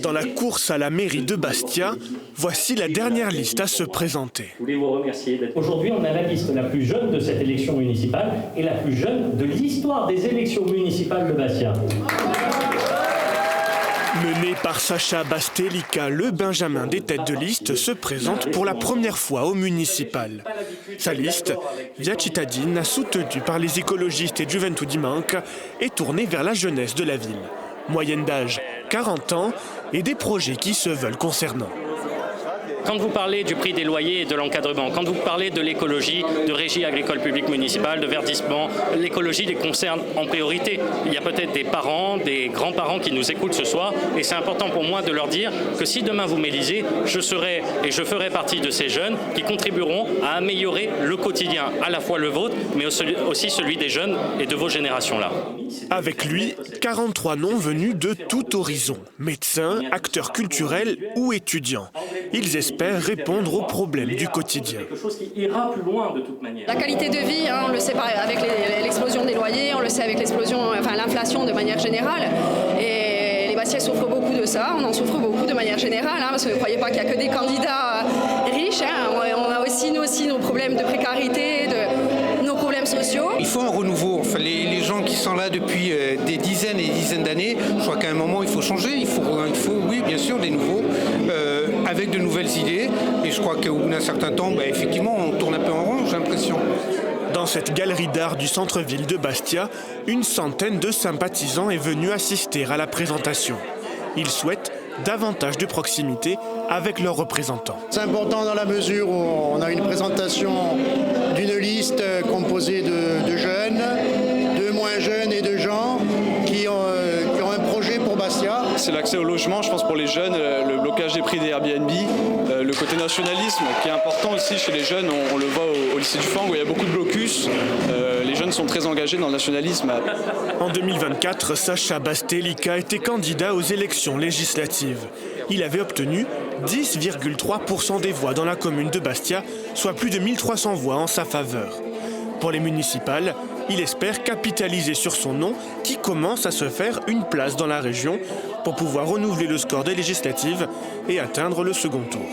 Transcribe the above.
Dans la course à la mairie de Bastia, voici la dernière liste à se présenter. Je voulais vous remercier d'être... Aujourd'hui, on a la liste la plus jeune de cette élection municipale et la plus jeune de l'histoire des élections municipales de Bastia. Mené par Sacha Bastelica, le Benjamin des têtes de liste se présente pour la première fois au municipal. Sa liste, Via Cittadine, soutenue par les écologistes et Gioventù Manque, est tournée vers la jeunesse de la ville. Moyenne d'âge 40 ans et des projets qui se veulent concernants. Quand vous parlez du prix des loyers et de l'encadrement, quand vous parlez de l'écologie, de régie agricole publique municipale, de verdissement, l'écologie les concerne en priorité. Il y a peut-être des parents, des grands-parents qui nous écoutent ce soir et c'est important pour moi de leur dire que si demain vous m'élisez, je serai et je ferai partie de ces jeunes qui contribueront à améliorer le quotidien, à la fois le vôtre, mais aussi celui des jeunes et de vos générations-là. Avec lui, 43 noms venus de tout horizon, médecins, acteurs culturels ou étudiants. Ils espèrent répondre aux problèmes du quotidien. La qualité de vie, on le sait avec l'explosion des loyers, on le sait avec l'inflation de manière générale. Et les Bastiais souffrent beaucoup de ça, on en souffre beaucoup de manière générale, parce que ne croyez pas qu'il n'y a que des candidats riches. On a aussi, nous aussi, nos problèmes de précarité, nos problèmes sociaux. Il faut un renouveau. Enfin, les gens qui sont là depuis des dizaines et des dizaines d'années, je crois qu'à un moment, il faut changer. Il faut oui, bien sûr, des nouveaux, avec de nouvelles idées. Et je crois qu'au bout d'un certain temps, effectivement, on tourne un peu en rond, j'ai l'impression. Dans cette galerie d'art du centre-ville de Bastia, une centaine de sympathisants est venue assister à la présentation. Ils souhaitent davantage de proximité avec leurs représentants. C'est important dans la mesure où on a une présentation d'une liste composée de jeunes, de moins jeunes et de gens qui ont un projet pour Bastia. C'est l'accès au logement, je pense, pour les jeunes, le blocage des prix des Airbnb, le côté nationalisme qui est important aussi chez les jeunes. On le voit au lycée du Fang où il y a beaucoup de blocus. Les jeunes sont très engagés dans le nationalisme. En 2024, Sacha Bastelica était candidat aux élections législatives. Il avait obtenu 10,3% des voix dans la commune de Bastia, soit plus de 1300 voix en sa faveur. Pour les municipales, il espère capitaliser sur son nom qui commence à se faire une place dans la région pour pouvoir renouveler le score des législatives et atteindre le second tour.